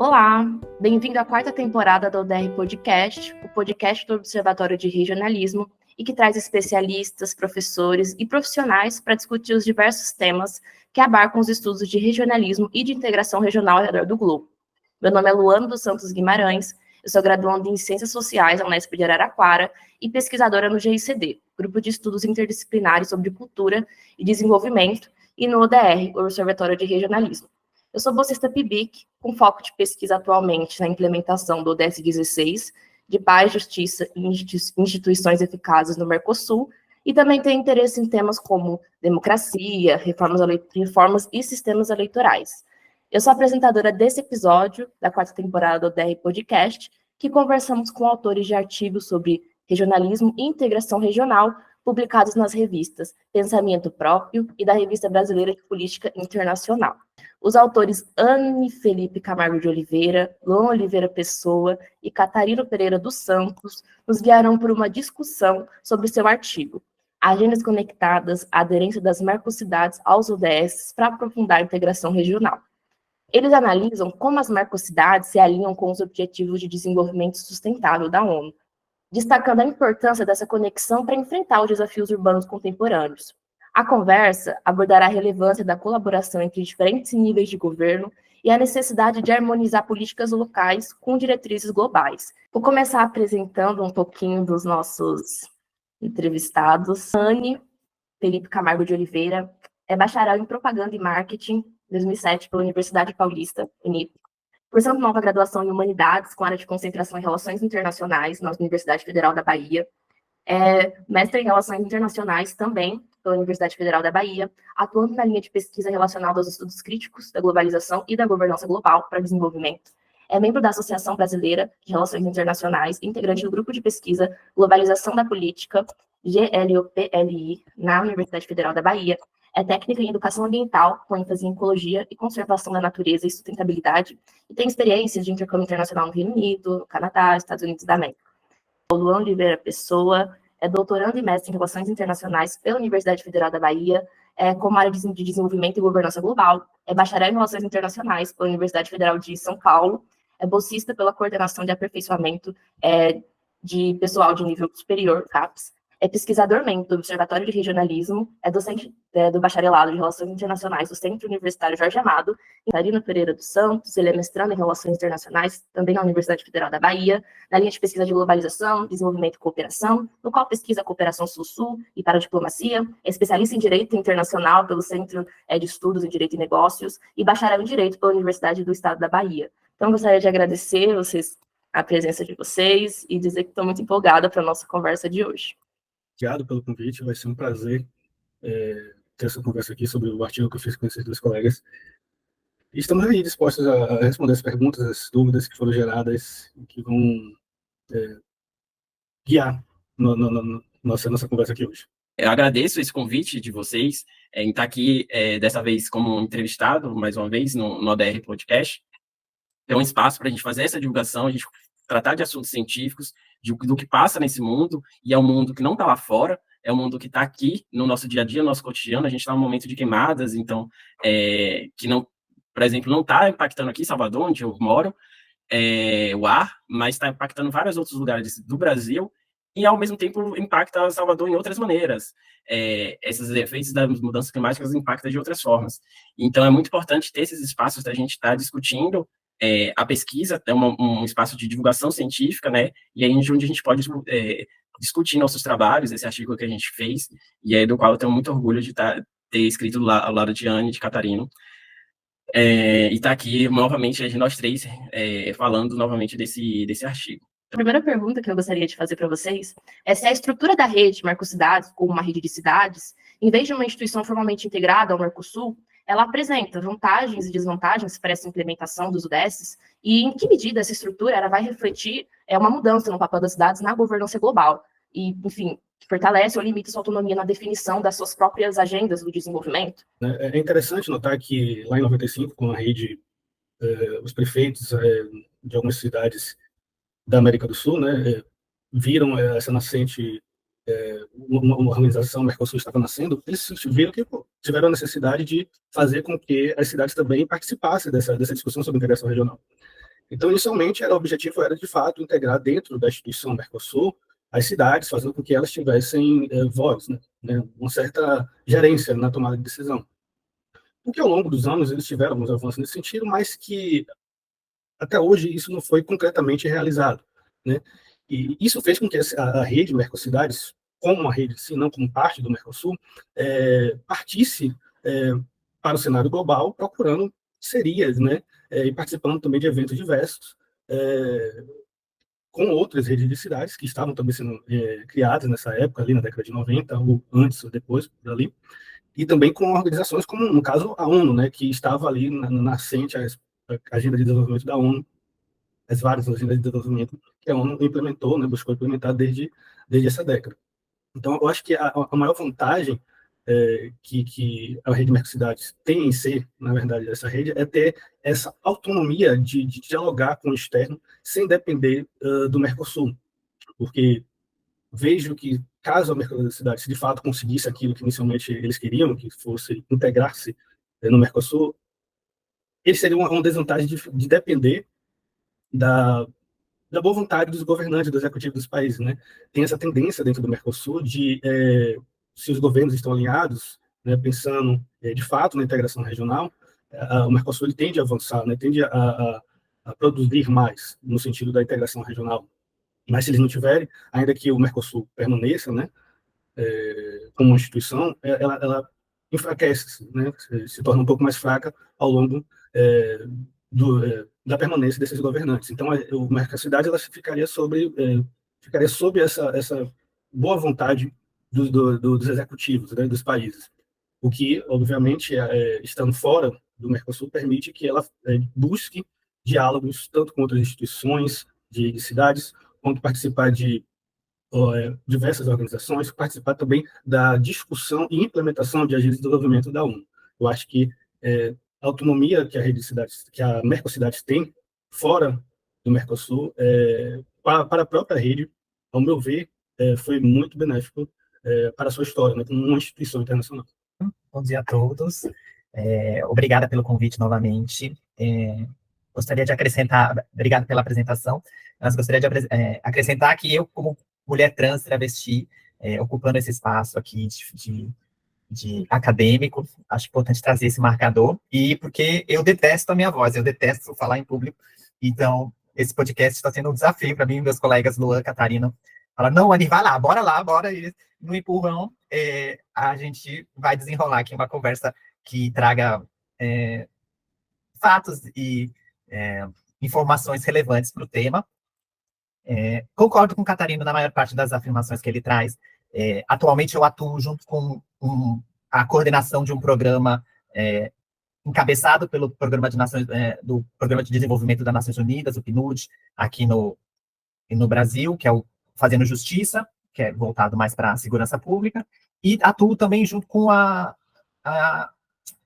Olá, bem-vindo à quarta temporada do ODR Podcast, o podcast do Observatório de Regionalismo, e que traz especialistas, professores e profissionais para discutir os diversos temas que abarcam os estudos de regionalismo e de integração regional ao redor do globo. Meu nome é Luana dos Santos Guimarães, eu sou graduanda em Ciências Sociais na Unesp de Araraquara e pesquisadora no GICD, Grupo de Estudos Interdisciplinares sobre Cultura e Desenvolvimento, e no ODR, o Observatório de Regionalismo. Eu sou bolsista PIBIC, com foco de pesquisa atualmente na implementação do ODS 16, de paz, justiça e instituições eficazes no Mercosul, e também tenho interesse em temas como democracia, reformas e sistemas eleitorais. Eu sou apresentadora desse episódio, da quarta temporada do ODR Podcast, que conversamos com autores de artigos sobre regionalismo e integração regional, publicados nas revistas Pensamento Próprio e da Revista Brasileira de Política Internacional. Os autores Anne Felipe Camargo de Oliveira, Luan Oliveira Pessoa e Catarino Pereira dos Santos nos guiarão por uma discussão sobre seu artigo, Agendas Conectadas, a aderência das mercocidades aos ODS para aprofundar a integração regional. Eles analisam como as mercocidades se alinham com os Objetivos de Desenvolvimento Sustentável da ONU, destacando a importância dessa conexão para enfrentar os desafios urbanos contemporâneos. A conversa abordará a relevância da colaboração entre diferentes níveis de governo e a necessidade de harmonizar políticas locais com diretrizes globais. Vou começar apresentando um pouquinho dos nossos entrevistados. Anne Felipe Camargo de Oliveira é bacharel em Propaganda e Marketing 2007 pela Universidade Paulista, Unip. Cursando nova graduação em Humanidades, com área de concentração em Relações Internacionais na Universidade Federal da Bahia. Mestre em Relações Internacionais também pela Universidade Federal da Bahia, atuando na linha de pesquisa relacionada aos estudos críticos da globalização e da governança global para desenvolvimento. É membro da Associação Brasileira de Relações Internacionais, integrante do Grupo de Pesquisa Globalização da Política, GLOPLI, na Universidade Federal da Bahia. É técnica em Educação Ambiental, com ênfase em Ecologia e Conservação da Natureza e Sustentabilidade, e tem experiências de intercâmbio internacional no Reino Unido, no Canadá, Estados Unidos da América. O Luan Oliveira Pessoa é doutorando e mestre em Relações Internacionais pela Universidade Federal da Bahia, como área de Desenvolvimento e Governança Global, é bacharel em Relações Internacionais pela Universidade Federal de São Paulo, é bolsista pela Coordenação de Aperfeiçoamento de Pessoal de Nível Superior, CAPES, é pesquisador-membro do Observatório de Regionalismo, é docente do Bacharelado de Relações Internacionais do Centro Universitário Jorge Amado, Catarino Pereira dos Santos, ele é mestrando em Relações Internacionais, também na Universidade Federal da Bahia, na linha de pesquisa de globalização, desenvolvimento e cooperação, no qual pesquisa a cooperação Sul-Sul e para a diplomacia, é especialista em Direito Internacional pelo Centro de Estudos em Direito e Negócios e bacharel em Direito pela Universidade do Estado da Bahia. Então, gostaria de agradecer a presença de vocês e dizer que estou muito empolgada para a nossa conversa de hoje. Obrigado pelo convite, vai ser um prazer ter essa conversa aqui sobre o artigo que eu fiz com esses dois colegas. E estamos aí dispostos a responder as perguntas, as dúvidas que foram geradas e que vão guiar nossa conversa aqui hoje. Eu agradeço esse convite de vocês em estar aqui, dessa vez, como entrevistado, mais uma vez, no ODR Podcast. É um espaço para a gente fazer essa divulgação, a gente tratar de assuntos científicos, do que passa nesse mundo, e é um mundo que não está lá fora, é um mundo que está aqui no nosso dia a dia, no nosso cotidiano. A gente está num momento de queimadas, então, que não, por exemplo, não está impactando aqui em Salvador, onde eu moro, o ar, mas está impactando vários outros lugares do Brasil, e ao mesmo tempo impacta Salvador em outras maneiras. Esses efeitos das mudanças climáticas impactam de outras formas. Então, é muito importante ter esses espaços da gente estar discutindo a pesquisa, é um espaço de divulgação científica, né? E aí onde a gente pode discutir nossos trabalhos, esse artigo que a gente fez, e é do qual eu tenho muito orgulho de ter escrito ao lado de Anne e de Catarino. E estar aqui novamente, nós três, falando novamente desse artigo. A primeira pergunta que eu gostaria de fazer para vocês é se a estrutura da rede Mercocidades, como uma rede de cidades, em vez de uma instituição formalmente integrada ao Mercosul, ela apresenta vantagens e desvantagens para essa implementação dos UDSs, e em que medida essa estrutura ela vai refletir uma mudança no papel das cidades na governança global, e, enfim, fortalece ou limita sua autonomia na definição das suas próprias agendas do desenvolvimento. É interessante notar que, lá em 95, com a rede, os prefeitos de algumas cidades da América do Sul, né, viram essa nascente, uma organização, o Mercosul estava nascendo, eles viram que tiveram a necessidade de fazer com que as cidades também participassem dessa discussão sobre integração regional. Então, inicialmente, o objetivo era, de fato, integrar dentro da instituição Mercosul as cidades, fazendo com que elas tivessem voz, né, uma certa gerência na tomada de decisão. Porque, ao longo dos anos, eles tiveram alguns avanços nesse sentido, mas que, até hoje, isso não foi concretamente realizado, né? E isso fez com que a rede Mercocidades, como uma rede, se não como parte do Mercosul, partisse para o cenário global, procurando parcerias, né? E participando também de eventos diversos, com outras redes de cidades que estavam também sendo criadas nessa época, ali na década de 90, ou antes ou depois, ali, e também com organizações como, no caso, a ONU, né, que estava ali na nascente, a Agenda de Desenvolvimento da ONU, as várias agendas de desenvolvimento que a ONU implementou, né, buscou implementar desde essa década. Então, eu acho que a maior vantagem que a rede Mercocidades tem em ser, na verdade, essa rede, é ter essa autonomia de dialogar com o externo sem depender do Mercosul. Porque vejo que, caso a Mercocidades de fato conseguisse aquilo que inicialmente eles queriam, que fosse integrar-se no Mercosul, eles seriam uma desvantagem de depender da boa vontade dos governantes, do executivo dos países, né? Tem essa tendência dentro do Mercosul de, se os governos estão alinhados, né, pensando de fato na integração regional, o Mercosul ele tende a avançar, né, tende a produzir mais no sentido da integração regional. Mas se eles não tiverem, ainda que o Mercosul permaneça, né, como uma instituição, ela enfraquece, né, se torna um pouco mais fraca ao longo da permanência desses governantes. Então, o Mercocidade ela ficaria sob essa boa vontade dos executivos, né, dos países. O que, obviamente, estando fora do Mercosul, permite que ela busque diálogos tanto com outras instituições de cidades, quanto participar de diversas organizações, participar também da discussão e implementação de agendas de desenvolvimento da ONU. Eu acho que a autonomia que a rede de cidades, que a Mercocidades tem fora do Mercosul, para a própria rede, ao meu ver, foi muito benéfico para a sua história, né, como uma instituição internacional. Bom dia a todos. Obrigada pelo convite novamente. Gostaria de acrescentar, obrigado pela apresentação, mas gostaria de acrescentar que eu, como mulher trans, travesti, ocupando esse espaço aqui de acadêmico, acho importante trazer esse marcador, e porque eu detesto a minha voz, eu detesto falar em público, então esse podcast está sendo um desafio para mim e meus colegas Luan, Catarina, falaram, não, Anny, vai lá, bora, e no empurrão a gente vai desenrolar aqui uma conversa que traga fatos e informações relevantes para o tema. Concordo com o Catarino na maior parte das afirmações que ele traz. Atualmente eu atuo junto com a coordenação de um programa encabeçado pelo Programa do Programa de Desenvolvimento das Nações Unidas, o PNUD, aqui no Brasil, que é o Fazendo Justiça, que é voltado mais para a segurança pública, e atuo também junto com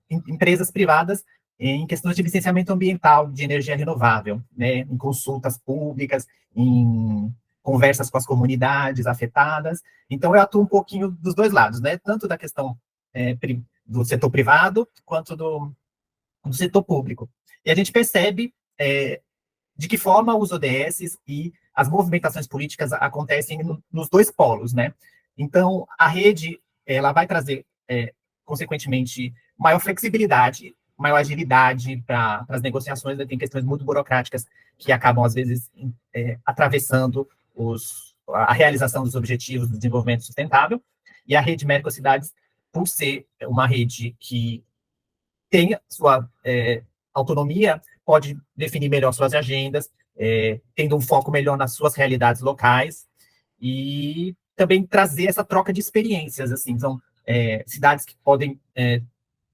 empresas privadas em questões de licenciamento ambiental de energia renovável, né, em consultas públicas, em conversas com as comunidades afetadas. Então, eu atuo um pouquinho dos dois lados, né, tanto da questão do setor privado, quanto do setor público. E a gente percebe de que forma os ODS e as movimentações políticas acontecem nos dois polos, né? Então, a rede, ela vai trazer, consequentemente, maior flexibilidade, maior agilidade para as negociações, né? Tem questões muito burocráticas que acabam, às vezes, atravessando a realização dos objetivos do desenvolvimento sustentável, e a rede Mercocidades, por ser uma rede que tem sua autonomia, pode definir melhor suas agendas, tendo um foco melhor nas suas realidades locais, e também trazer essa troca de experiências, assim, são cidades que podem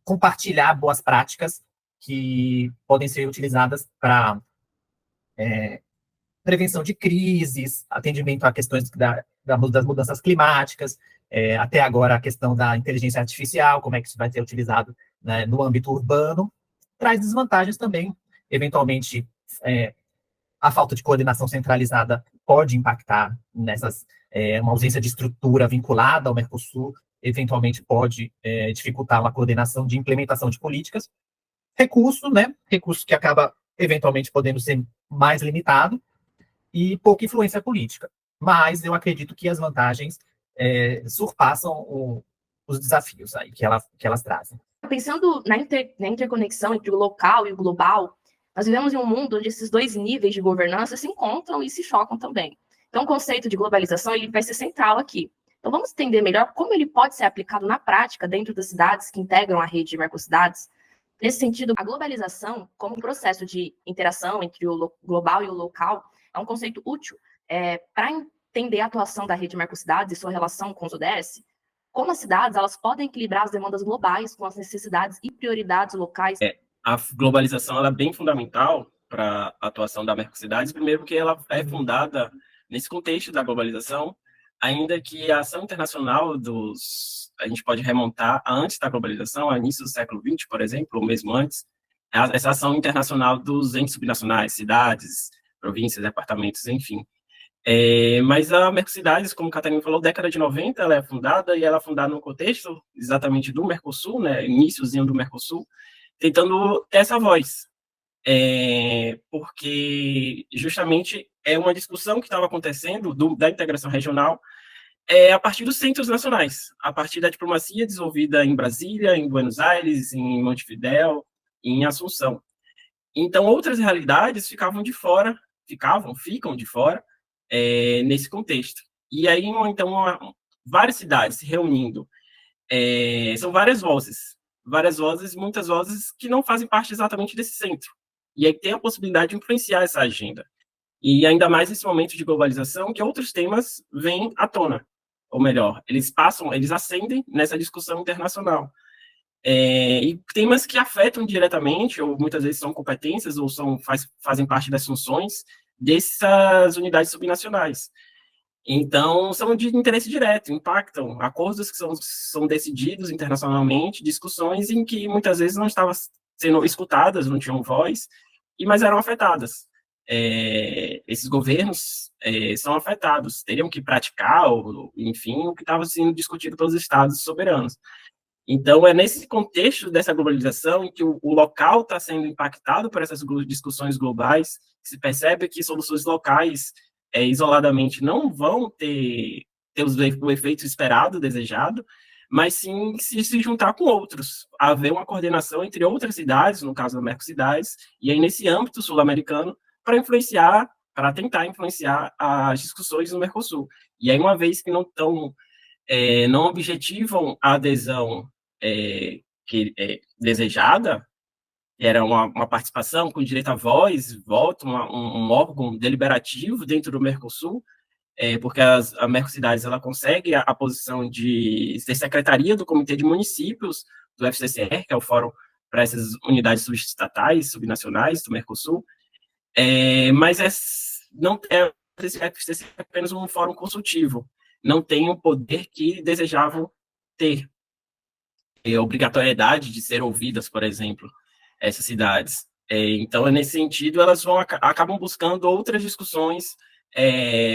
compartilhar boas práticas que podem ser utilizadas para prevenção de crises, atendimento a questões das mudanças climáticas, até agora a questão da inteligência artificial, como é que isso vai ser utilizado, né, no âmbito urbano, traz desvantagens também, eventualmente a falta de coordenação centralizada pode impactar nessas, uma ausência de estrutura vinculada ao Mercosul, eventualmente pode dificultar uma coordenação de implementação de políticas, recurso, né, recurso que acaba eventualmente podendo ser mais limitado, e pouca influência política. Mas eu acredito que as vantagens surpassam os desafios aí que elas trazem. Pensando na interconexão entre o local e o global, nós vivemos em um mundo onde esses dois níveis de governança se encontram e se chocam também. Então, o conceito de globalização ele vai ser central aqui. Então, vamos entender melhor como ele pode ser aplicado na prática dentro das cidades que integram a rede de Mercocidades. Nesse sentido, a globalização, como processo de interação entre o global e o local, é um conceito útil para entender a atuação da rede Mercocidades e sua relação com os ODS. Como as cidades elas podem equilibrar as demandas globais com as necessidades e prioridades locais. A globalização ela é bem fundamental para a atuação da Mercocidades, primeiro porque ela é fundada nesse contexto da globalização, ainda que a ação internacional a gente pode remontar a antes da globalização, a início do século XX, por exemplo, ou mesmo antes, essa ação internacional dos entes subnacionais, cidades, províncias, departamentos, enfim. Mas a Mercocidades, como a Catarina falou, década de 90, ela é fundada, e ela é fundada no contexto exatamente do Mercosul, né, iníciozinho do Mercosul, tentando ter essa voz. Porque justamente é uma discussão que estava acontecendo da integração regional a partir dos centros nacionais, a partir da diplomacia desenvolvida em Brasília, em Buenos Aires, em Montevidéu, em Assunção. Então, outras realidades ficam de fora nesse contexto. E aí, então, várias cidades se reunindo, são várias vozes, muitas vozes que não fazem parte exatamente desse centro. E aí tem a possibilidade de influenciar essa agenda. E ainda mais nesse momento de globalização, que outros temas vêm à tona. Ou melhor, eles ascendem nessa discussão internacional. E temas que afetam diretamente, ou muitas vezes são competências, ou fazem parte das funções dessas unidades subnacionais. Então, são de interesse direto, impactam acordos que são decididos internacionalmente, discussões em que muitas vezes não estavam sendo escutadas, não tinham voz, mas eram afetadas. Esses governos são afetados, teriam que praticar, enfim, o que estava sendo discutido pelos estados soberanos. Então, é nesse contexto dessa globalização em que o local está sendo impactado por essas discussões globais, que se percebe que soluções locais, isoladamente, não vão ter o efeito esperado, desejado, mas sim se juntar com outros, haver uma coordenação entre outras cidades, no caso da Mercocidades, e aí nesse âmbito sul-americano, para tentar influenciar as discussões no Mercosul. E aí, uma vez que não objetivam a adesão desejada, era uma participação com direito à voz, voto, um órgão deliberativo dentro do Mercosul, porque a Mercocidades ela consegue a posição de ser secretaria do Comitê de Municípios do FCCR, que é o fórum para essas unidades subestatais, subnacionais do Mercosul, mas não é apenas um fórum consultivo, não tem o poder que desejavam ter. A obrigatoriedade de ser ouvidas, por exemplo, essas cidades. Então, nesse sentido, elas acabam buscando outras discussões,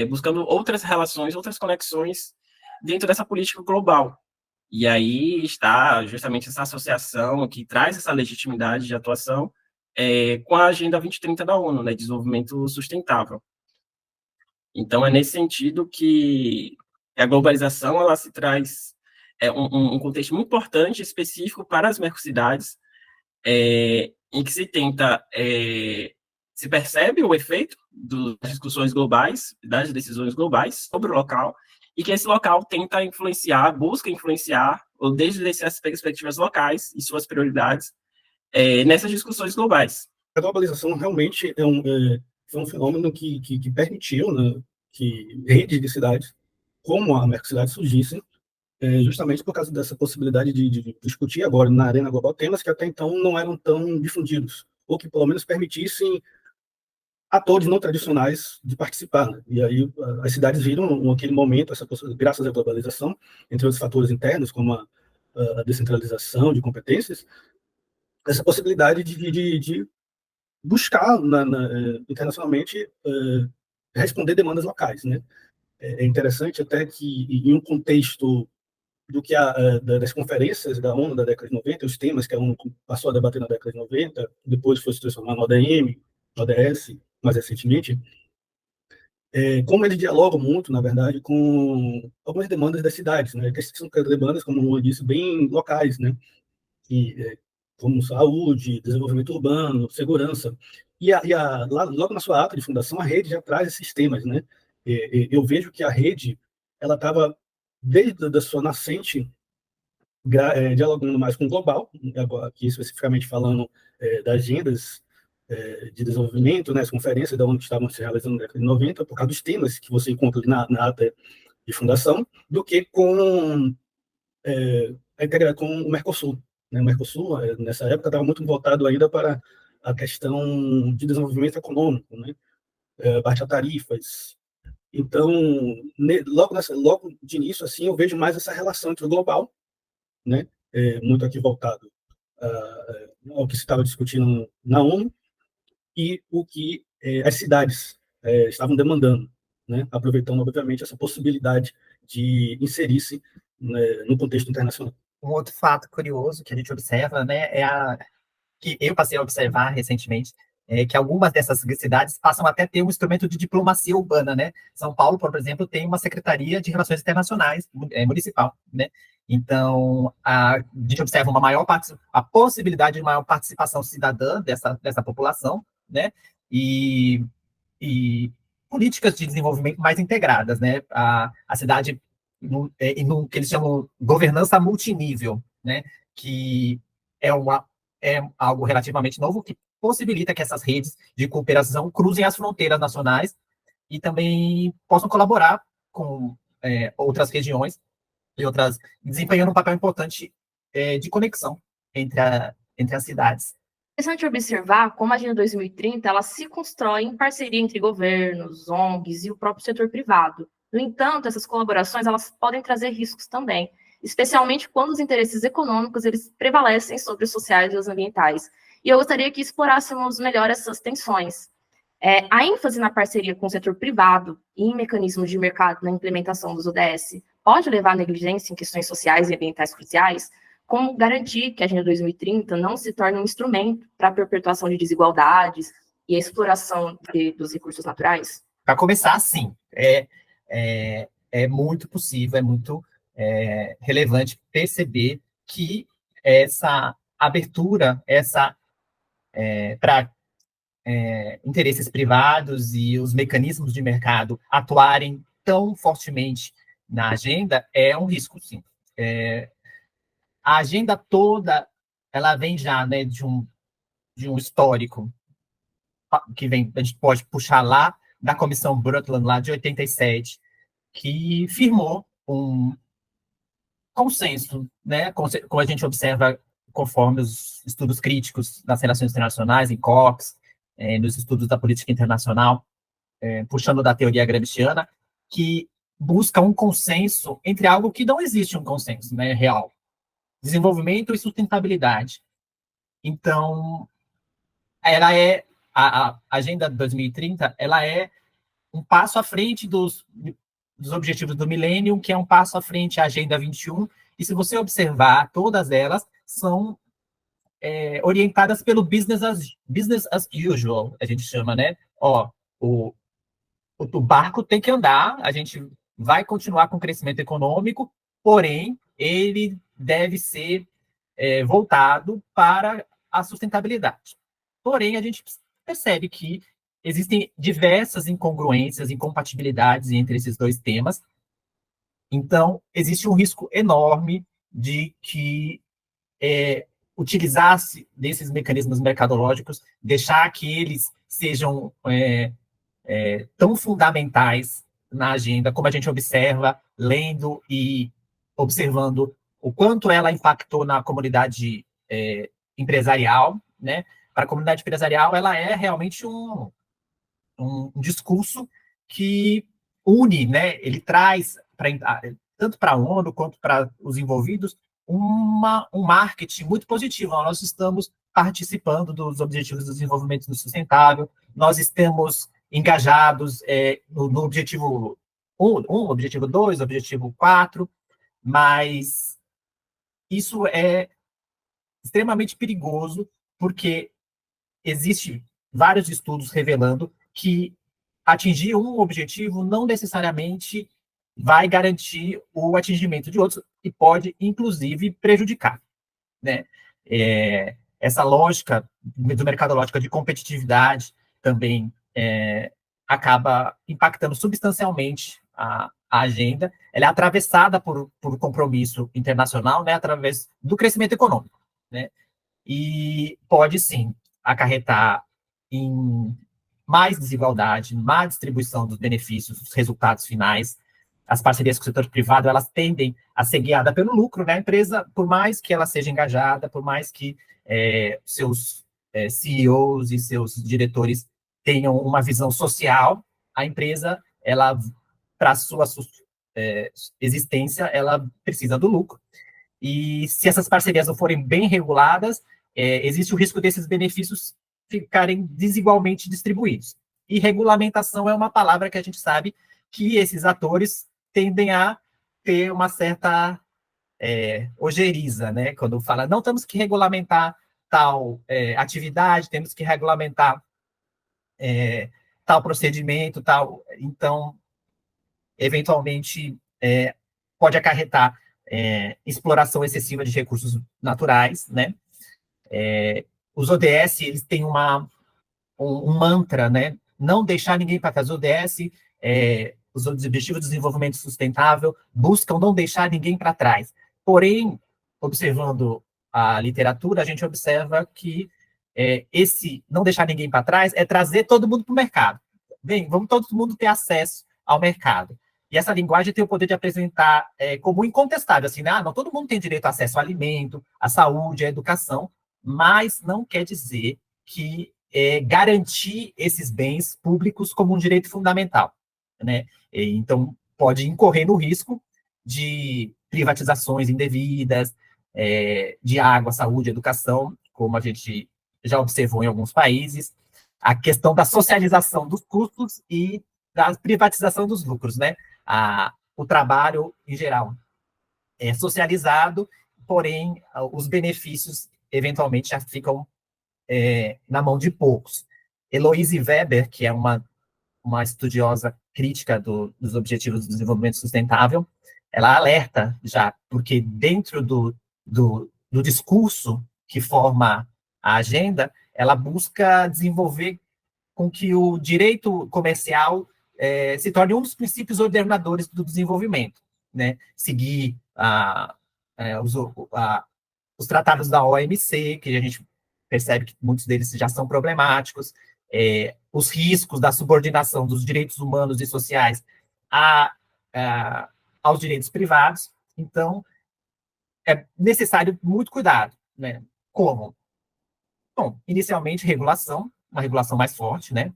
buscando outras relações, outras conexões dentro dessa política global. E aí está justamente essa associação que traz essa legitimidade de atuação com a Agenda 2030 da ONU, né, Desenvolvimento Sustentável. Então, é nesse sentido que a globalização ela se traz um contexto muito importante, específico para as mercocidades, em que se tenta, se percebe o efeito das discussões globais, das decisões globais sobre o local, e que esse local tenta busca influenciar, ou desde essas perspectivas locais e suas prioridades, nessas discussões globais. A globalização realmente foi um fenômeno que permitiu, né, que redes de cidades, como a Mercocidade, surgissem, justamente por causa dessa possibilidade de discutir agora na arena global temas que até então não eram tão difundidos, ou que pelo menos permitissem atores não tradicionais de participar, né? E aí as cidades viram naquele momento, graças à globalização, entre outros fatores internos, como a descentralização de competências, essa possibilidade de buscar internacionalmente responder demandas locais, né? É interessante até que, em um contexto das conferências da ONU da década de 90, os temas que a ONU passou a debater na década de 90, depois foi se transformar no ODM, ODS, mais recentemente, como eles dialogam muito, na verdade, com algumas demandas das cidades, né? Que são demandas, como eu disse, bem locais, né? Como saúde, desenvolvimento urbano, segurança. Logo na sua ata de fundação, a rede já traz esses temas, né? Eu vejo que a rede, ela estava, desde a sua nascente, dialogando mais com o global, agora, aqui especificamente falando das agendas de desenvolvimento, né, as conferências da ONU que estavam se realizando na década de 90, por causa dos temas que você encontra ali na ata de fundação, do que com com o Mercosul. Né? O Mercosul, nessa época, estava muito voltado ainda para a questão de desenvolvimento econômico, né? Baixa tarifas. Então, logo de início, assim, eu vejo mais essa relação entre o global, né? Muito aqui voltado ao que se estava discutindo na ONU, e o que as cidades estavam demandando, né? Aproveitando, obviamente, essa possibilidade de inserir-se, né, no contexto internacional. Um outro fato curioso que a gente observa, né, que eu passei a observar recentemente, é que algumas dessas cidades passam até a ter um instrumento de diplomacia urbana, né? São Paulo, por exemplo, tem uma Secretaria de Relações Internacionais municipal, né? Então, a gente observa a possibilidade de maior participação cidadã dessa população, né? E políticas de desenvolvimento mais integradas, né? A cidade, que eles chamam governança multinível, né? Que é algo relativamente novo que possibilita que essas redes de cooperação cruzem as fronteiras nacionais e também possam colaborar com outras regiões e outras, desempenhando um papel importante de conexão entre as cidades. É interessante observar como a Agenda 2030 ela se constrói em parceria entre governos, ONGs e o próprio setor privado. No entanto, essas colaborações elas podem trazer riscos também, especialmente quando os interesses econômicos eles prevalecem sobre os sociais e os ambientais. E eu gostaria que explorássemos melhor essas tensões. A ênfase na parceria com o setor privado e em mecanismos de mercado na implementação dos ODS pode levar à negligência em questões sociais e ambientais cruciais. Como garantir que a Agenda 2030 não se torne um instrumento para a perpetuação de desigualdades e a exploração dos recursos naturais? Para começar, sim, é muito possível, é muito relevante perceber que essa abertura, para interesses privados e os mecanismos de mercado atuarem tão fortemente na agenda é um risco, sim. A agenda toda, ela vem já, né, de um histórico que vem, a gente pode puxar lá da Comissão Brundtland, lá de 87, que firmou um consenso, né, como a gente observa conforme os estudos críticos das relações internacionais, em COPs, nos estudos da política internacional, puxando da teoria gramsciana, que busca um consenso entre algo que não existe um consenso, né, real. Desenvolvimento e sustentabilidade. Então, a Agenda 2030, ela é um passo à frente dos objetivos do milênio, que é um passo à frente à Agenda 21, e se você observar, todas elas são orientadas pelo business as usual, a gente chama, né? O barco tem que andar, a gente vai continuar com o crescimento econômico, porém, ele deve ser voltado para a sustentabilidade. Porém, a gente percebe que existem diversas incongruências, incompatibilidades entre esses dois temas. Então, existe um risco enorme de que utilizar-se desses mecanismos mercadológicos, deixar que eles sejam tão fundamentais na agenda, como a gente observa, lendo e observando o quanto ela impactou na comunidade empresarial, né? Para a comunidade empresarial, ela é realmente um discurso que une, né? Ele traz, tanto para a ONU quanto para os envolvidos, um marketing muito positivo. Nós estamos participando dos Objetivos de Desenvolvimento Sustentável, nós estamos engajados no Objetivo 1, Objetivo 2, Objetivo 4, mas isso é extremamente perigoso, porque existe vários estudos revelando que atingir um objetivo não necessariamente vai garantir o atingimento de outros e pode, inclusive, prejudicar, né? Essa lógica do mercadológica de competitividade também acaba impactando substancialmente a agenda. Ela é atravessada por compromisso internacional, né, através do crescimento econômico, né? E pode, sim, acarretar em mais desigualdade, má distribuição dos benefícios, dos resultados finais. As parcerias com o setor privado, elas tendem a ser guiadas pelo lucro, né? A empresa, por mais que ela seja engajada, por mais que seus CEOs e seus diretores tenham uma visão social, a empresa, ela, para a sua existência, ela precisa do lucro. E se essas parcerias não forem bem reguladas, existe o risco desses benefícios ficarem desigualmente distribuídos. E regulamentação é uma palavra que a gente sabe que esses atores tendem a ter uma certa ojeriza, né? Quando fala, não, temos que regulamentar tal atividade, temos que regulamentar tal procedimento, tal. Então, eventualmente, pode acarretar exploração excessiva de recursos naturais, né? Os ODS, eles têm um mantra, né? Não deixar ninguém para trás. Os ODS, os Objetivos de Desenvolvimento Sustentável, buscam não deixar ninguém para trás. Porém, observando a literatura, a gente observa que esse não deixar ninguém para trás é trazer todo mundo para o mercado. Bem, vamos todo mundo ter acesso ao mercado. E essa linguagem tem o poder de apresentar como incontestável, assim, né? Não, todo mundo tem direito a acesso ao alimento, à saúde, à educação, mas não quer dizer que garantir esses bens públicos como um direito fundamental, né? Então, pode incorrer no risco de privatizações indevidas, de água, saúde, educação, como a gente já observou em alguns países, a questão da socialização dos custos e da privatização dos lucros, né? O trabalho, em geral, é socializado, porém, os benefícios, eventualmente, já ficam na mão de poucos. Eloise Weber, que é uma estudiosa crítica dos Objetivos do Desenvolvimento Sustentável, ela alerta já, porque dentro do discurso que forma a agenda, ela busca desenvolver com que o direito comercial se torne um dos princípios ordenadores do desenvolvimento, né? Seguir os tratados da OMC, que a gente percebe que muitos deles já são problemáticos, os riscos da subordinação dos direitos humanos e sociais aos direitos privados. Então, é necessário muito cuidado, né? Como? Bom, inicialmente, regulação, uma regulação mais forte, né?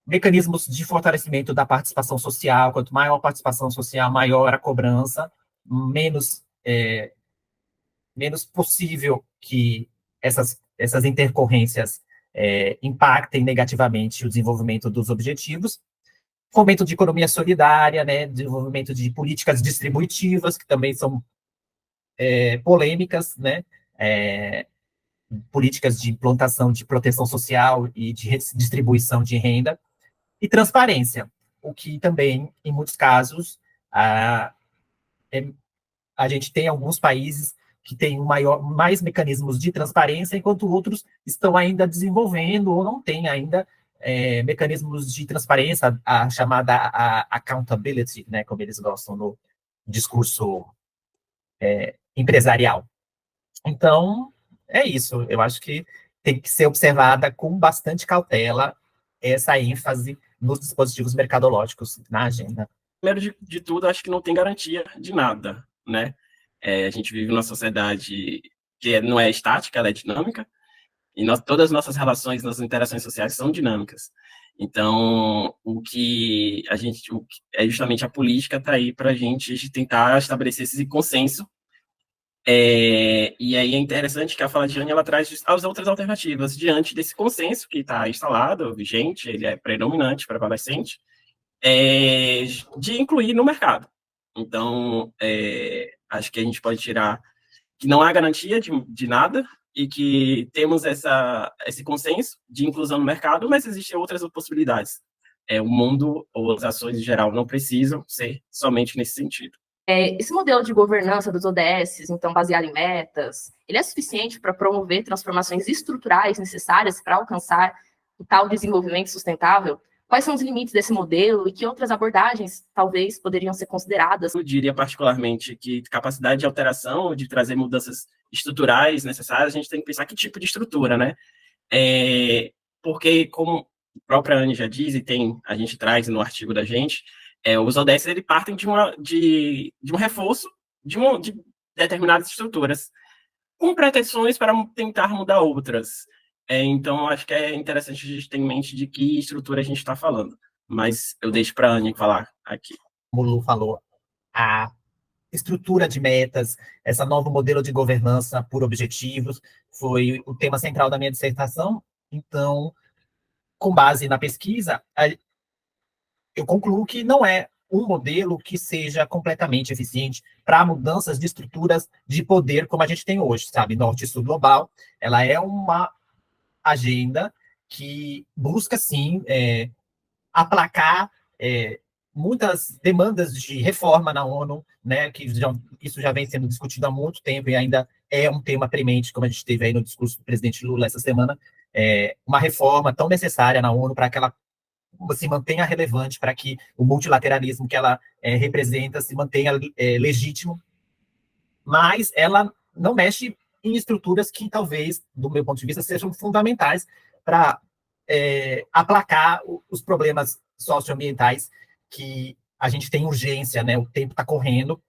Mecanismos de fortalecimento da participação social. Quanto maior a participação social, maior a cobrança, menos possível que essas intercorrências impactem negativamente o desenvolvimento dos objetivos. Fomento de economia solidária, né, desenvolvimento de políticas distributivas, que também são polêmicas, né, políticas de implantação de proteção social e de distribuição de renda, e transparência, o que também, em muitos casos, a gente tem alguns países que têm mais mecanismos de transparência, enquanto outros estão ainda desenvolvendo ou não têm ainda mecanismos de transparência, a chamada accountability, né, como eles gostam no discurso empresarial. Então, é isso. Eu acho que tem que ser observada com bastante cautela essa ênfase nos dispositivos mercadológicos na agenda. Primeiro de tudo, acho que não tem garantia de nada, né? A gente vive numa sociedade que não é estática, ela é dinâmica, e todas as nossas relações, nossas interações sociais são dinâmicas. Então, é justamente a política está aí para a gente tentar estabelecer esse consenso. E aí é interessante que a fala de Jane, ela traz as outras alternativas diante desse consenso que está instalado, vigente, ele é predominante, prevalecente, de incluir no mercado. Então, acho que a gente pode tirar que não há garantia de nada e que temos esse consenso de inclusão no mercado, mas existem outras possibilidades. O mundo ou as ações em geral não precisam ser somente nesse sentido. Esse modelo de governança dos ODS, então baseado em metas, ele é suficiente para promover transformações estruturais necessárias para alcançar o tal desenvolvimento sustentável? Quais são os limites desse modelo e que outras abordagens talvez poderiam ser consideradas? Eu diria particularmente que capacidade de alteração, de trazer mudanças estruturais necessárias, a gente tem que pensar que tipo de estrutura, né? Porque, como a própria Anne já diz, e a gente traz no artigo da gente, os ODS ele partem de um reforço de determinadas estruturas, com pretensões para tentar mudar outras. Então, acho que é interessante a gente ter em mente de que estrutura a gente está falando. Mas eu deixo para a Anne falar aqui. Como o Lu falou, a estrutura de metas, esse novo modelo de governança por objetivos, foi o tema central da minha dissertação. Então, com base na pesquisa, eu concluo que não é um modelo que seja completamente eficiente para mudanças de estruturas de poder como a gente tem hoje, sabe? Norte e Sul global, ela é uma agenda que busca, sim, aplacar muitas demandas de reforma na ONU, né, que isso já vem sendo discutido há muito tempo e ainda é um tema premente, como a gente teve aí no discurso do presidente Lula essa semana, uma reforma tão necessária na ONU para que ela se mantenha relevante, para que o multilateralismo que ela representa se mantenha legítimo, mas ela não mexe em estruturas que talvez, do meu ponto de vista, sejam fundamentais para aplacar os problemas socioambientais que a gente tem urgência, né? O tempo está correndo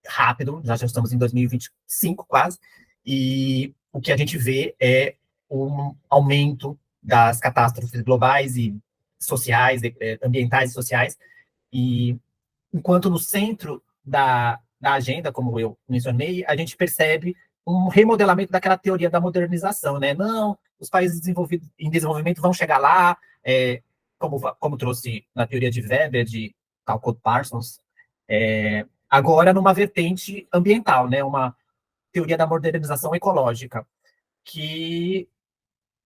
rápido, já estamos em 2025 quase, e o que a gente vê é um aumento das catástrofes globais e sociais, ambientais e sociais, e enquanto no centro da agenda, como eu mencionei, a gente percebe um remodelamento daquela teoria da modernização, né? Não, os países em desenvolvimento vão chegar lá, como trouxe na teoria de Weber, de Calcott Parsons, agora numa vertente ambiental, né? Uma teoria da modernização ecológica, que,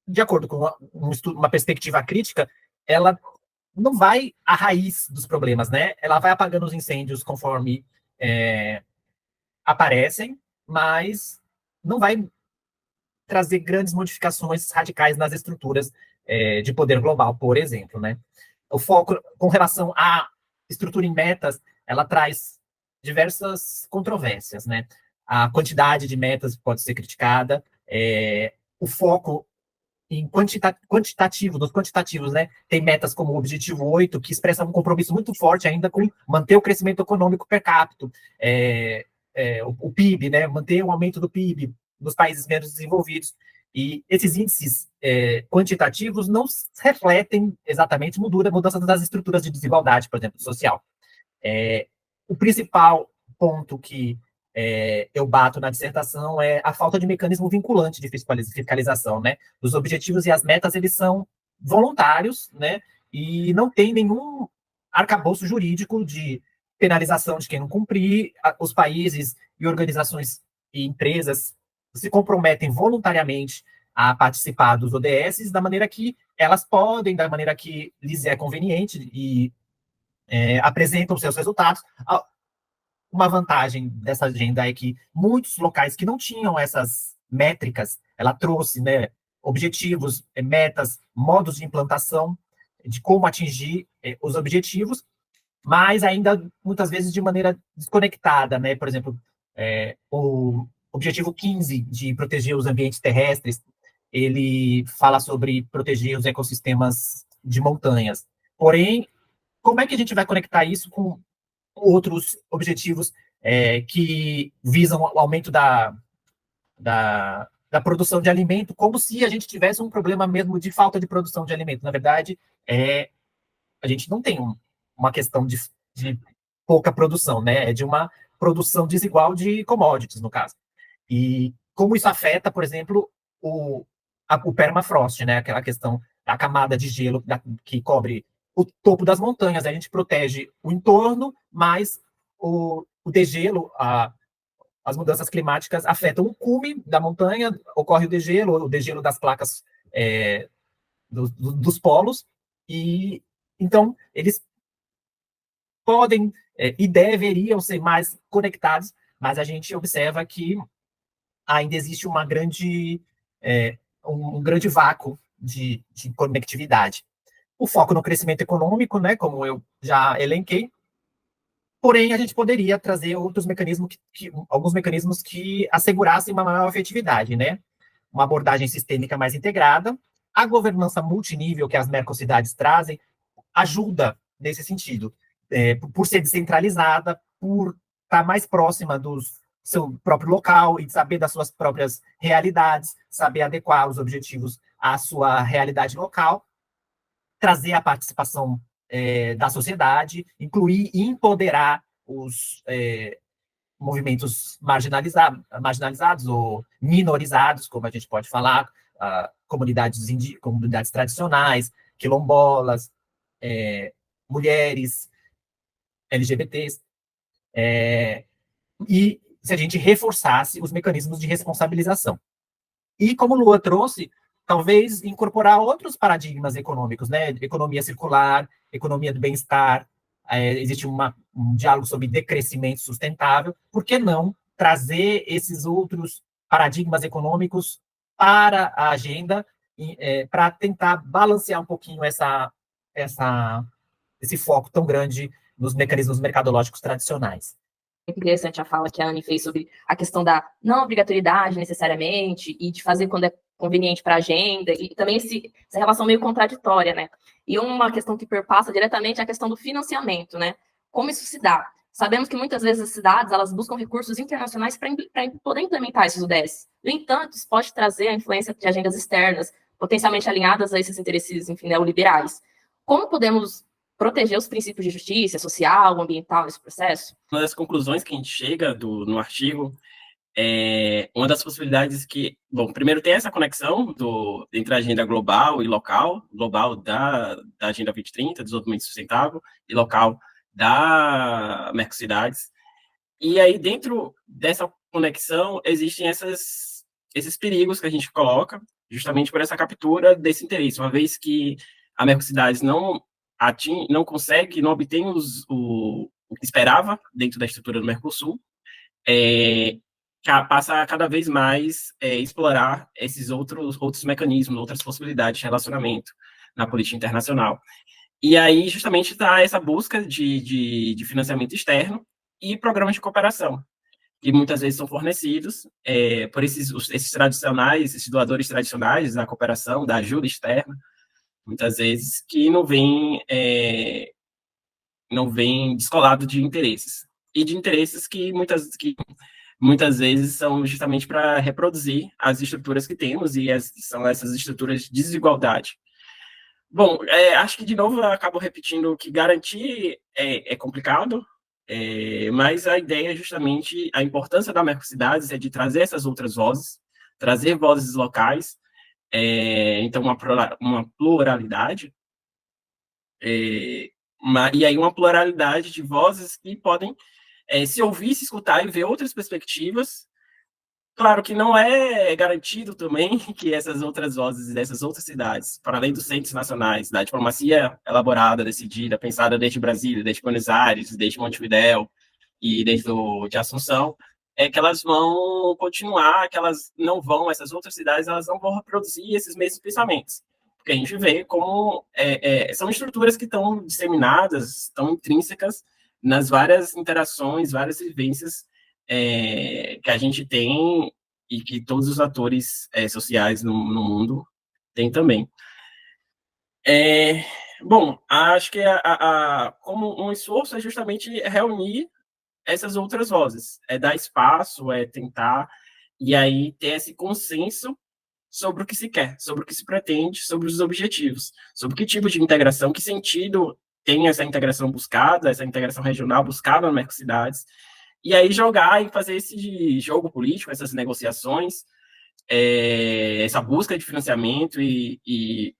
de acordo com uma perspectiva crítica, ela não vai à raiz dos problemas, né? Ela vai apagando os incêndios conforme aparecem, mas não vai trazer grandes modificações radicais nas estruturas de poder global, por exemplo, né? O foco com relação à estrutura em metas, ela traz diversas controvérsias, né? A quantidade de metas pode ser criticada, o foco em nos quantitativos, né? Tem metas como o Objetivo 8, que expressa um compromisso muito forte ainda com manter o crescimento econômico per capita, o PIB, né? Manter o aumento do PIB nos países menos desenvolvidos. E esses índices quantitativos não refletem exatamente mudanças das estruturas de desigualdade, por exemplo, social. O principal ponto que eu bato na dissertação é a falta de mecanismo vinculante de fiscalização, né? Os objetivos e as metas, eles são voluntários, né? E não tem nenhum arcabouço jurídico de penalização de quem não cumprir. Os países e organizações e empresas se comprometem voluntariamente a participar dos ODS da maneira que elas podem, da maneira que lhes é conveniente e apresentam seus resultados. Uma vantagem dessa agenda é que muitos locais que não tinham essas métricas, ela trouxe, né, objetivos, metas, modos de implantação, de como atingir os objetivos, mas ainda muitas vezes de maneira desconectada, né? Por exemplo, o objetivo 15 de proteger os ambientes terrestres, ele fala sobre proteger os ecossistemas de montanhas. Porém, como é que a gente vai conectar isso com outros objetivos que visam o aumento da produção de alimento, como se a gente tivesse um problema mesmo de falta de produção de alimento? Na verdade, a gente não tem uma questão de pouca produção, né? É de uma produção desigual de commodities, no caso. E como isso afeta, por exemplo, o permafrost, né? Aquela questão da camada de gelo que cobre o topo das montanhas. A gente protege o entorno, mas o degelo, as mudanças climáticas afetam o cume da montanha, ocorre o degelo das placas dos polos, e então eles podem e deveriam ser mais conectados, mas a gente observa que ainda existe um grande vácuo de conectividade. O foco no crescimento econômico, né, como eu já elenquei, porém a gente poderia trazer outros mecanismos, alguns mecanismos que assegurassem uma maior efetividade, né? Uma abordagem sistêmica mais integrada, a governança multinível que as mercocidades trazem ajuda nesse sentido, por ser descentralizada, por estar mais próxima do seu próprio local e saber das suas próprias realidades, saber adequar os objetivos à sua realidade local, trazer a participação da sociedade, incluir e empoderar os movimentos marginalizados ou minorizados, como a gente pode falar, comunidades tradicionais, quilombolas, mulheres, LGBTs, e se a gente reforçasse os mecanismos de responsabilização. E como Lua trouxe, talvez incorporar outros paradigmas econômicos, né? Economia circular, economia do bem-estar, existe um diálogo sobre decrescimento sustentável. Por que não trazer esses outros paradigmas econômicos para a agenda, para tentar balancear um pouquinho esse foco tão grande nos mecanismos mercadológicos tradicionais? Muito interessante a fala que a Anne fez sobre a questão da não obrigatoriedade necessariamente e de fazer quando é conveniente para a agenda, e também essa relação meio contraditória, né? E uma questão que perpassa diretamente é a questão do financiamento, né? Como isso se dá? Sabemos que muitas vezes as cidades elas buscam recursos internacionais para poder implementar esses ODS. No entanto, isso pode trazer a influência de agendas externas, potencialmente alinhadas a esses interesses, enfim, neoliberais. Como podemos proteger os princípios de justiça social, ambiental nesse processo? Uma das conclusões que a gente chega no artigo é uma das possibilidades que, bom, primeiro tem essa conexão entre a agenda global e local, global da Agenda 2030, desenvolvimento sustentável, e local da Mercocidades. E aí, dentro dessa conexão, existem esses perigos que a gente coloca, justamente por essa captura desse interesse, uma vez que a Mercocidades não consegue, não obtém o que esperava dentro da estrutura do Mercosul, passa a cada vez mais explorar esses outros mecanismos, outras possibilidades de relacionamento na política internacional. E aí, justamente, está essa busca de financiamento externo e programas de cooperação, que muitas vezes são fornecidos por esses tradicionais, esses doadores tradicionais da cooperação, da ajuda externa, muitas vezes, que não vem descolado de interesses. E de interesses que muitas vezes são justamente para reproduzir as estruturas que temos, e são essas estruturas de desigualdade. Bom, acho que, de novo, eu acabo repetindo que garantir é complicado, mas a ideia é justamente a importância da Mercocidades é de trazer essas outras vozes, trazer vozes locais, então uma pluralidade, e aí uma pluralidade de vozes que podem se ouvir, se escutar e ver outras perspectivas. Claro que não é garantido também que essas outras vozes dessas outras cidades, para além dos centros nacionais, da diplomacia elaborada, decidida, pensada desde Brasília, desde Buenos Aires, desde Montevidéu e desde de Assunção, que elas vão continuar, que elas não vão, essas outras cidades, elas não vão reproduzir esses mesmos pensamentos. Porque a gente vê como são estruturas que estão disseminadas, estão intrínsecas nas várias interações, várias vivências que a gente tem e que todos os atores sociais no mundo têm também. Bom, acho que como um esforço é justamente reunir essas outras vozes, dar espaço, tentar, e aí ter esse consenso sobre o que se quer, sobre o que se pretende, sobre os objetivos, sobre que tipo de integração, que sentido tem essa integração buscada, essa integração regional buscada nas Mercocidades, e aí jogar e fazer esse jogo político, essas negociações, essa busca de financiamento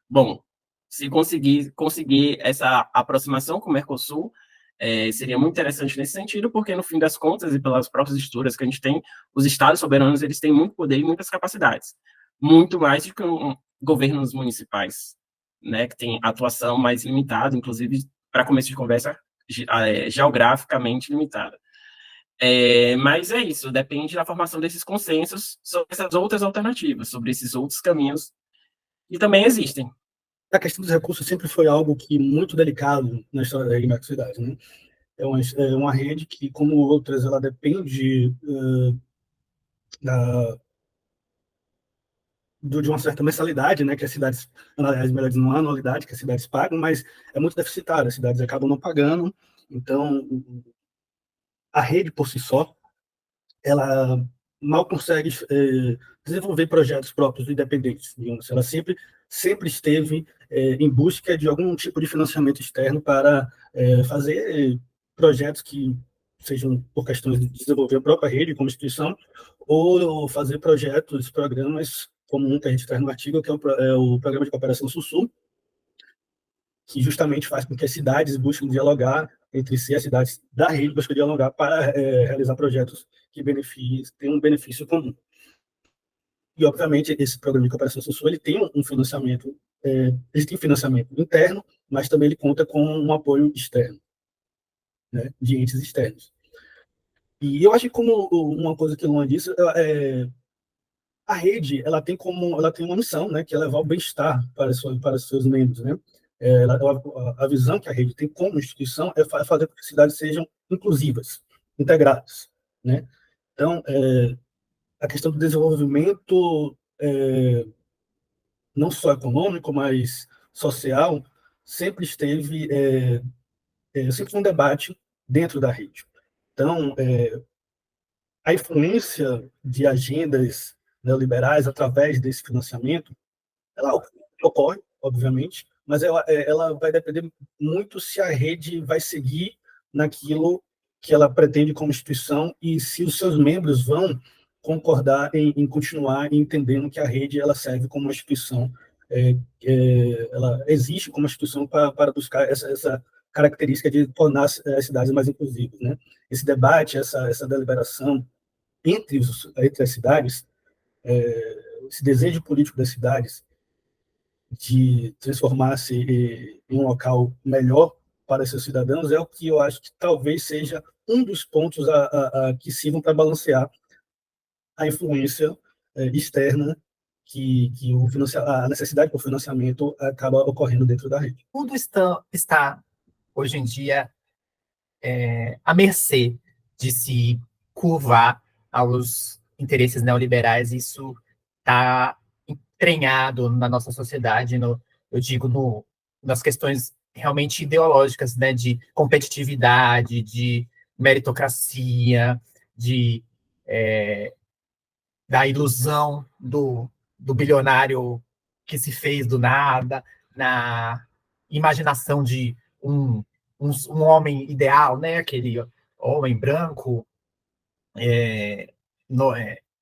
bom, se conseguir essa aproximação com o Mercosul, seria muito interessante nesse sentido, porque, no fim das contas, e pelas próprias estruturas que a gente tem, os estados soberanos, eles têm muito poder e muitas capacidades, muito mais do que governos municipais, né, que têm atuação mais limitada, inclusive, para começo de conversa, geograficamente limitada. Mas é isso, depende da formação desses consensos sobre essas outras alternativas, sobre esses outros caminhos, e também existem. A questão dos recursos sempre foi algo que muito delicado na história da universidade, né? É uma rede que, como outras, ela depende de uma certa mensalidade, né? Que as cidades, aliás, melhor dizendo, uma anualidade que as cidades pagam, mas é muito deficitária, as cidades acabam não pagando. Então, a rede por si só, ela mal consegue desenvolver projetos próprios independentes, digamos. Ela sempre esteve em busca de algum tipo de financiamento externo para fazer projetos que sejam por questões de desenvolver a própria rede como instituição, ou fazer projetos, programas, como um que a gente traz no artigo, que é o Programa de Cooperação Sul-Sul, que justamente faz com que as cidades busquem dialogar entre si, as cidades da rede buscam dialogar para realizar projetos que tenham um benefício comum. E, obviamente, esse programa de cooperação social ele tem um financiamento, ele tem financiamento interno, mas também ele conta com um apoio externo, né, de entes externos. E eu acho que, como uma coisa que o Luan disse, a rede ela tem uma missão, né, que é levar o bem-estar para os seus membros, né? A visão que a rede tem como instituição é fazer com que as cidades sejam inclusivas, integradas, né? Então, a questão do desenvolvimento, não só econômico, mas social, sempre sempre foi um debate dentro da rede. Então, a influência de agendas neoliberais através desse financiamento, ela ocorre, obviamente, mas ela vai depender muito se a rede vai seguir naquilo que ela pretende como instituição e se os seus membros vão concordar em continuar entendendo que a rede ela serve como uma instituição, ela existe como uma instituição para buscar essa característica de tornar as cidades mais inclusivas, né? Esse debate, essa deliberação entre as cidades, esse desejo político das cidades de transformar-se em um local melhor para seus cidadãos é o que eu acho que talvez seja um dos pontos que sirvam para balancear a influência externa que a necessidade por financiamento acaba ocorrendo dentro da rede. Tudo está hoje em dia, à mercê de se curvar aos interesses neoliberais. Isso está entranhado na nossa sociedade, eu digo, nas questões realmente ideológicas, né, de competitividade, de meritocracia, da ilusão do bilionário que se fez do nada, na imaginação de um homem ideal, né, aquele homem branco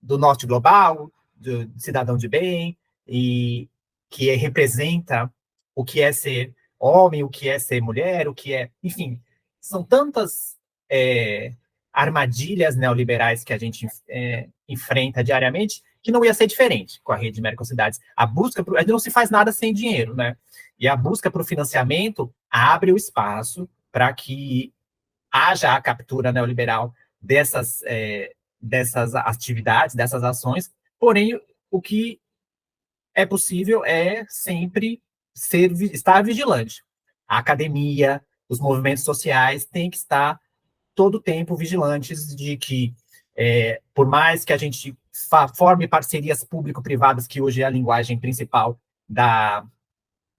do norte global, do cidadão de bem, e que representa o que é ser homem, o que é ser mulher, o que é... Enfim, são tantas armadilhas neoliberais que a gente enfrenta diariamente, que não ia ser diferente com a rede de Mercocidades. A gente não se faz nada sem dinheiro, né? E a busca por financiamento abre o espaço para que haja a captura neoliberal dessas atividades, dessas ações, porém, o que é possível é sempre estar vigilante. A academia, os movimentos sociais têm que estar todo o tempo vigilantes de que, por mais que a gente forme parcerias público-privadas, que hoje é a linguagem principal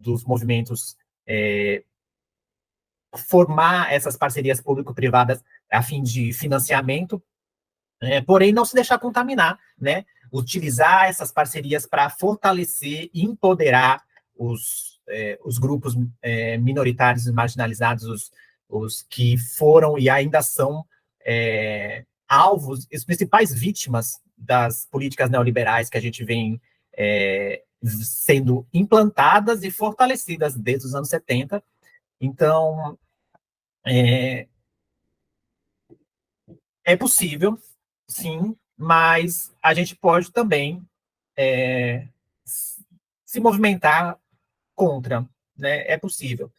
dos movimentos, formar essas parcerias público-privadas a fim de financiamento, porém não se deixar contaminar, né? Utilizar essas parcerias para fortalecer e empoderar os grupos minoritários e marginalizados, os que foram e ainda são alvos, as principais vítimas das políticas neoliberais que a gente vem sendo implantadas e fortalecidas desde os anos 70. Então, É, é possível, sim, mas a gente pode também é, se movimentar contra, né? É possível,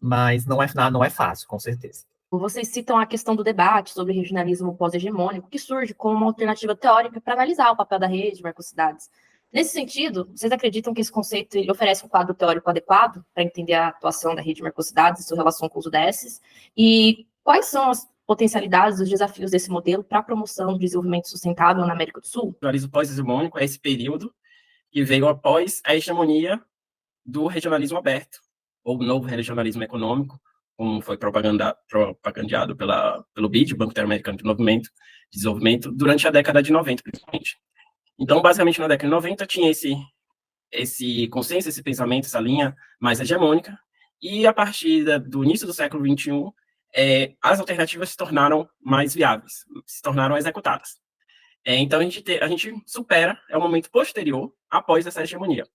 mas não é fácil, com certeza. Vocês citam a questão do debate sobre regionalismo pós-hegemônico, que surge como uma alternativa teórica para analisar o papel da rede de marcocidades. Nesse sentido, vocês acreditam que esse conceito ele oferece um quadro teórico adequado para entender a atuação da rede de marcocidades e sua relação com os UDSs? E quais são as potencialidades e os desafios desse modelo para a promoção do desenvolvimento sustentável na América do Sul? O regionalismo pós-hegemônico é esse período que veio após a hegemonia do regionalismo aberto, ou novo regionalismo econômico, como foi propagandeado pelo BID, Banco Interamericano de Desenvolvimento, durante a década de 90, principalmente. Então, basicamente, na década de 90, tinha esse consenso, esse pensamento, essa linha mais hegemônica, e a partir do início do século XXI, as alternativas se tornaram mais viáveis, se tornaram executadas. Então, a gente supera, é o momento posterior, após essa hegemonia.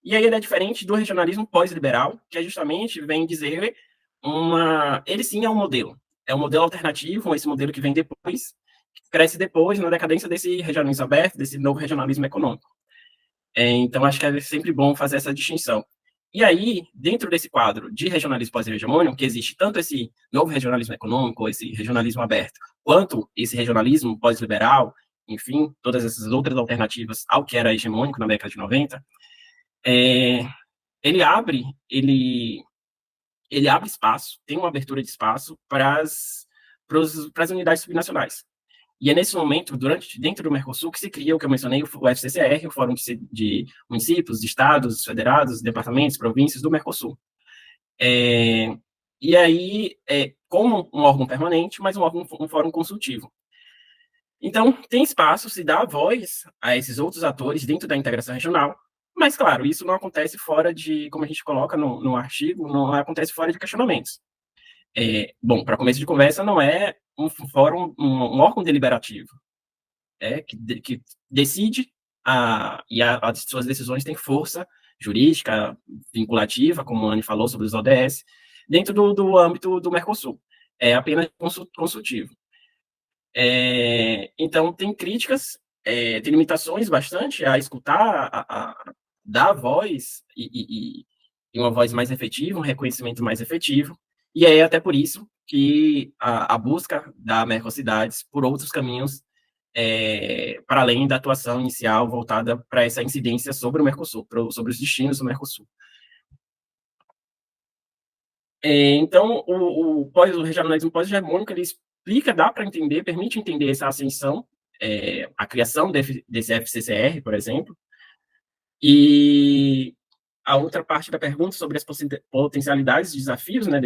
E aí ele é diferente do regionalismo pós-liberal, que justamente vem dizer ele sim é um modelo alternativo, esse modelo que vem depois, que cresce depois, na decadência desse regionalismo aberto, desse novo regionalismo econômico. Então, acho que é sempre bom fazer essa distinção. E aí, dentro desse quadro de regionalismo pós-hegemônico, que existe tanto esse novo regionalismo econômico, esse regionalismo aberto, quanto esse regionalismo pós-liberal, enfim, todas essas outras alternativas ao que era hegemônico na década de 90, ele abre espaço, tem uma abertura de espaço para as unidades subnacionais. E é nesse momento, dentro do Mercosul, que se cria o que eu mencionei, o FCCR, o Fórum de Municípios, de Estados, Federados, Departamentos, Províncias do Mercosul. E aí, como um órgão permanente, mas um fórum consultivo. Então, tem espaço, se dá voz a esses outros atores dentro da integração regional, mas, claro, isso não acontece fora de, como a gente coloca no artigo, não acontece fora de questionamentos. Bom, para começo de conversa, não é um fórum, um órgão deliberativo, que decide e as suas decisões têm força jurídica, vinculativa, como a Anne falou sobre os ODS, dentro do âmbito do Mercosul. É apenas consultivo. Então, tem críticas, tem limitações bastante a escutar, a dar voz e uma voz mais efetiva, um reconhecimento mais efetivo, e é até por isso que a busca da Mercocidades por outros caminhos, para além da atuação inicial voltada para essa incidência sobre o Mercosul, sobre os destinos do Mercosul. Então, o regionalismo pós-hegemônico, ele explica, dá para entender, permite entender essa ascensão, a criação desse FCCR, por exemplo, e a outra parte da pergunta sobre as potencialidades e desafios, né,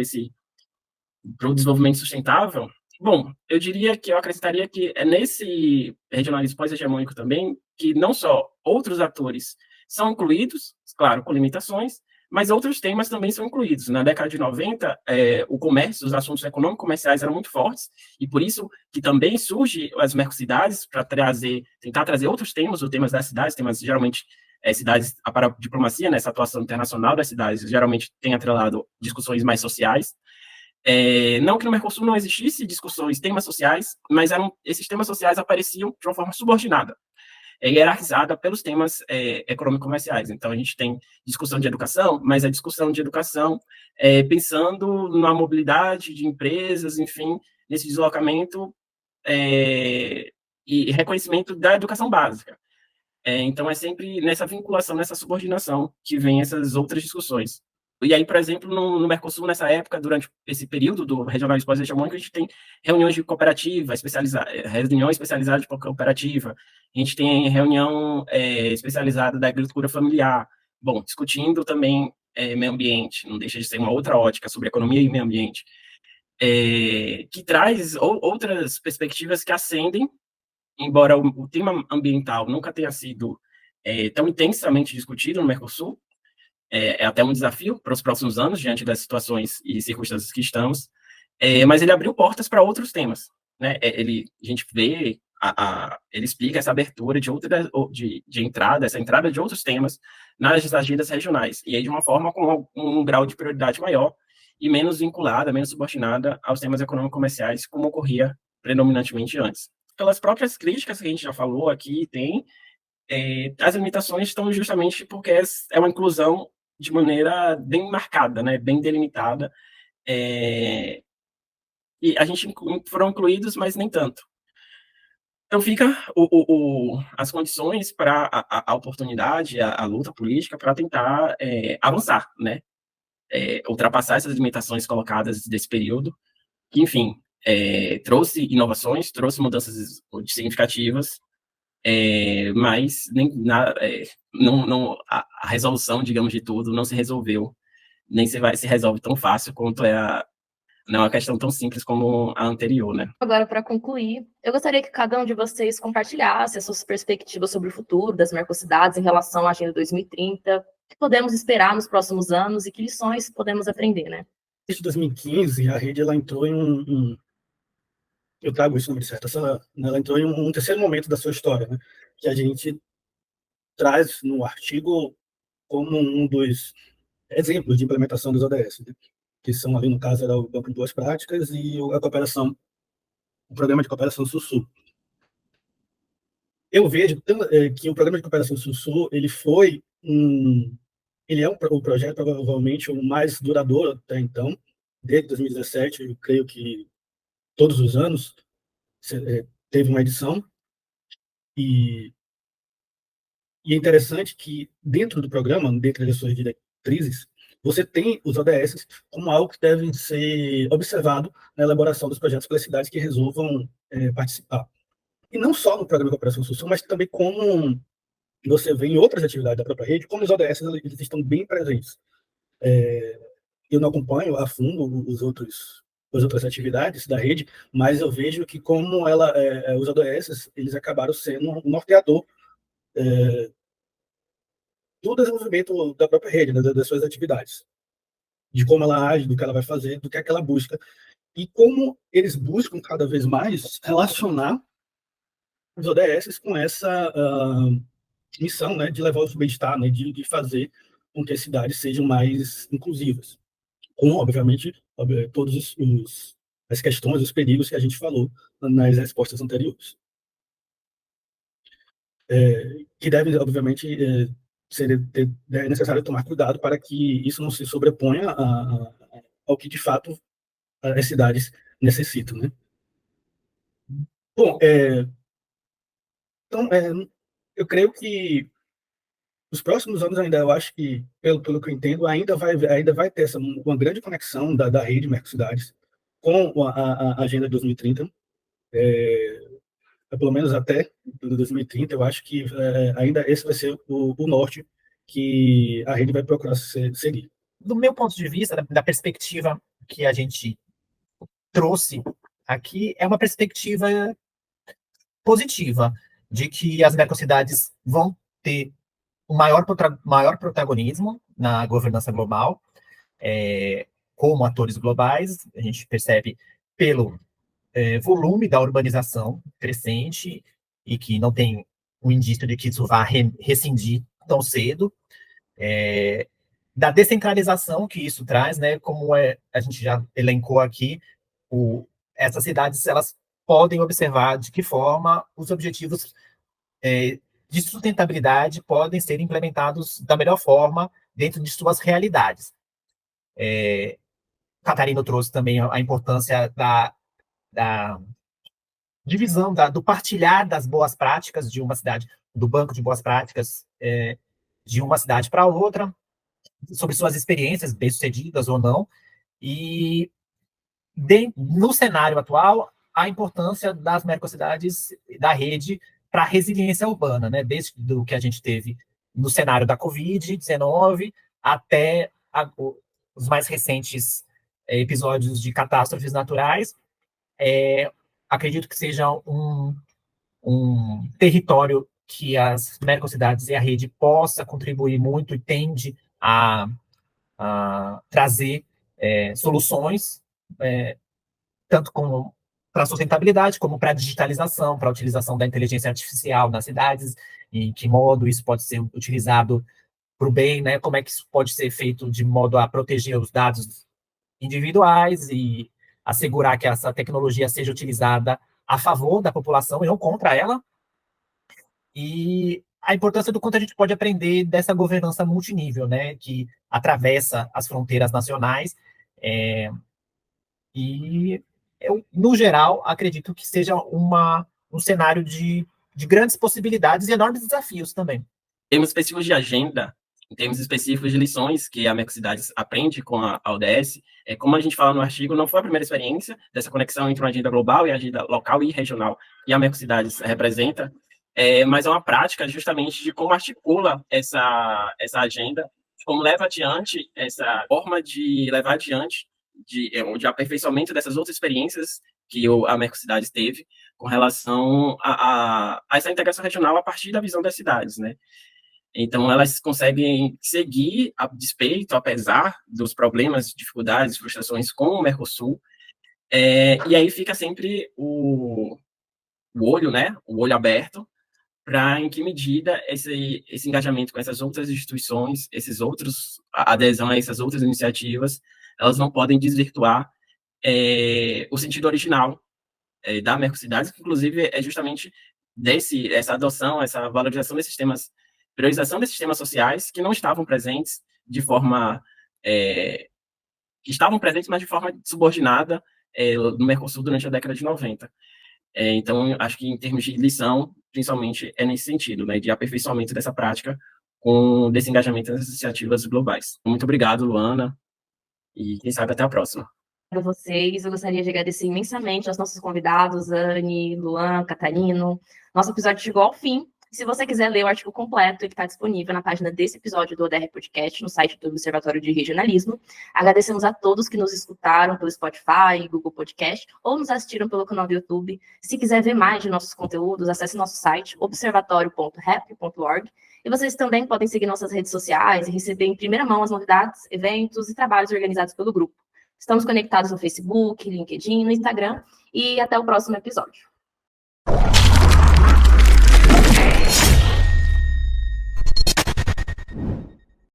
para o desenvolvimento sustentável. Bom, eu diria que eu acrescentaria que é nesse regionalismo pós-hegemônico também que não só outros atores são incluídos, claro, com limitações, mas outros temas também são incluídos. Na década de 90, o comércio, os assuntos econômico-comerciais eram muito fortes, e por isso que também surge as mercocidades para tentar trazer outros temas, os temas das cidades, temas geralmente cidades, para a diplomacia, né, essa atuação internacional das cidades, geralmente tem atrelado discussões mais sociais. Não que no Mercosul não existisse discussões, temas sociais, mas esses temas sociais apareciam de uma forma subordinada, hierarquizada pelos temas econômico-comerciais. Então, a gente tem discussão de educação, mas a discussão de educação pensando na mobilidade de empresas, enfim, nesse deslocamento e reconhecimento da educação básica. Então, é sempre nessa vinculação, nessa subordinação que vem essas outras discussões. E aí, por exemplo, no Mercosul, nessa época, durante esse período do regionalismo pós-hegemônico, a gente tem reuniões de cooperativa, reunião especializada de cooperativa, a gente tem reunião especializada da agricultura familiar, bom, discutindo também meio ambiente, não deixa de ser uma outra ótica sobre economia e meio ambiente, que traz outras perspectivas que ascendem, embora o tema ambiental nunca tenha sido tão intensamente discutido no Mercosul, é até um desafio para os próximos anos, diante das situações e circunstâncias que estamos, mas ele abriu portas para outros temas, né? A gente vê, ele explica essa abertura de entrada, essa entrada de outros temas nas agendas regionais, e aí de uma forma com um grau de prioridade maior, e menos vinculada, menos subordinada aos temas econômico-comerciais, como ocorria predominantemente antes. Pelas próprias críticas que a gente já falou aqui, as limitações estão justamente porque é uma inclusão de maneira bem marcada, né, bem delimitada, e a gente foram incluídos, mas nem tanto. Então fica as condições para a oportunidade, a luta política para tentar avançar, né, ultrapassar essas limitações colocadas desse período, que, enfim, trouxe inovações, trouxe mudanças significativas, mas a resolução, digamos, de tudo não se resolveu, nem se resolve tão fácil quanto não é uma questão tão simples como a anterior, né? Agora, para concluir, eu gostaria que cada um de vocês compartilhasse as suas perspectivas sobre o futuro das mercocidades em relação à Agenda 2030, o que podemos esperar nos próximos anos e que lições podemos aprender, né? Desde 2015, a rede ela entrou em eu trago isso na minha dissertação, ela entrou em um terceiro momento da sua história, né, que a gente traz no artigo como um dos exemplos de implementação dos ODS, né, que são ali, no caso, era o Banco de Boas Práticas e a cooperação, o Programa de Cooperação Sul-Sul. Eu vejo que o Programa de Cooperação Sul-Sul, ele é o projeto provavelmente o mais duradouro até então, desde 2017, eu creio que todos os anos teve uma edição, e é interessante que dentro do programa, dentro das suas diretrizes, você tem os ODS como algo que deve ser observado na elaboração dos projetos pelas cidades que resolvam participar. E não só no Programa de Cooperação Social, mas também como você vê em outras atividades da própria rede, como os ODS eles estão bem presentes. Eu não acompanho a fundo as outras atividades da rede, mas eu vejo que como os ODS eles acabaram sendo um norteador do desenvolvimento da própria rede, né, das suas atividades, de como ela age, do que ela vai fazer, do que é que ela busca, e como eles buscam cada vez mais relacionar os ODS com essa missão, né, de levar o bem-estar, né, de fazer com que as cidades sejam mais inclusivas, com, obviamente, todos as questões, os perigos que a gente falou nas respostas anteriores. Que devem, obviamente, é necessário tomar cuidado para que isso não se sobreponha ao que, de fato, as cidades necessitam, né? Bom, então, eu creio que os próximos anos ainda, eu acho que, pelo que eu entendo, ainda vai ter uma grande conexão da rede Mercocidades com a Agenda 2030, pelo menos até 2030, eu acho que ainda esse vai ser o norte que a rede vai procurar seguir. Do meu ponto de vista, da perspectiva que a gente trouxe aqui, é uma perspectiva positiva, de que as mercocidades vão ter um maior protagonismo na governança global, como atores globais. A gente percebe pelo volume da urbanização crescente, e que não tem um indício de que isso vá rescindir tão cedo, da descentralização que isso traz, né, como a gente já elencou aqui, essas cidades elas podem observar de que forma os objetivos de sustentabilidade podem ser implementados da melhor forma dentro de suas realidades. Catarina trouxe também a importância da divisão, do partilhar das boas práticas de uma cidade, do banco de boas práticas de uma cidade para outra, sobre suas experiências, bem-sucedidas ou não, e no cenário atual, a importância das mercocidades da rede para a resiliência urbana, né? Desde o que a gente teve no cenário da Covid-19 até os mais recentes episódios de catástrofes naturais. Acredito que seja um território que as mercocidades e a rede possa contribuir muito e tende a trazer soluções, tanto para a sustentabilidade, como para a digitalização, para a utilização da inteligência artificial nas cidades, e em que modo isso pode ser utilizado para o bem, né? Como é que isso pode ser feito de modo a proteger os dados individuais e assegurar que essa tecnologia seja utilizada a favor da população e não contra ela. E a importância do quanto a gente pode aprender dessa governança multinível, né, que atravessa as fronteiras nacionais. E eu, no geral, acredito que seja um cenário de grandes possibilidades e enormes desafios também. Em termos específicos de agenda, em termos específicos de lições que a Mercocidades aprende com a ODS, como a gente fala no artigo, não foi a primeira experiência dessa conexão entre uma agenda global e a agenda local e regional que a Mercocidades representa, mas é uma prática justamente de como articula essa agenda, como leva adiante essa forma de levar adiante de aperfeiçoamento dessas outras experiências que a Mercocidades teve com relação a essa integração regional a partir da visão das cidades, né? Então, elas conseguem seguir, a despeito, apesar dos problemas, dificuldades, frustrações com o Mercosul, e aí fica sempre o olho, né, o olho aberto, para em que medida esse engajamento com essas outras instituições, a adesão a essas outras iniciativas, elas não podem desvirtuar o sentido original da Mercocidades, que inclusive é justamente essa adoção, essa valorização desses temas, priorização desses temas sociais que não estavam presentes de forma que estavam presentes, mas de forma subordinada no Mercosul durante a década de 90. Então, acho que em termos de lição, principalmente é nesse sentido, né, de aperfeiçoamento dessa prática com desengajamento das iniciativas globais. Muito obrigado, Luana, e quem sabe até a próxima. Para vocês, eu gostaria de agradecer imensamente aos nossos convidados, Anne, Luan, Catarino. Nosso episódio chegou ao fim. Se você quiser ler o artigo completo, ele está disponível na página desse episódio do ODR Podcast, no site do Observatório de Regionalismo. Agradecemos a todos que nos escutaram pelo Spotify, Google Podcast, ou nos assistiram pelo canal do YouTube. Se quiser ver mais de nossos conteúdos, acesse nosso site, observatório.rep.org. E vocês também podem seguir nossas redes sociais e receber em primeira mão as novidades, eventos e trabalhos organizados pelo grupo. Estamos conectados no Facebook, LinkedIn, no Instagram, e até o próximo episódio.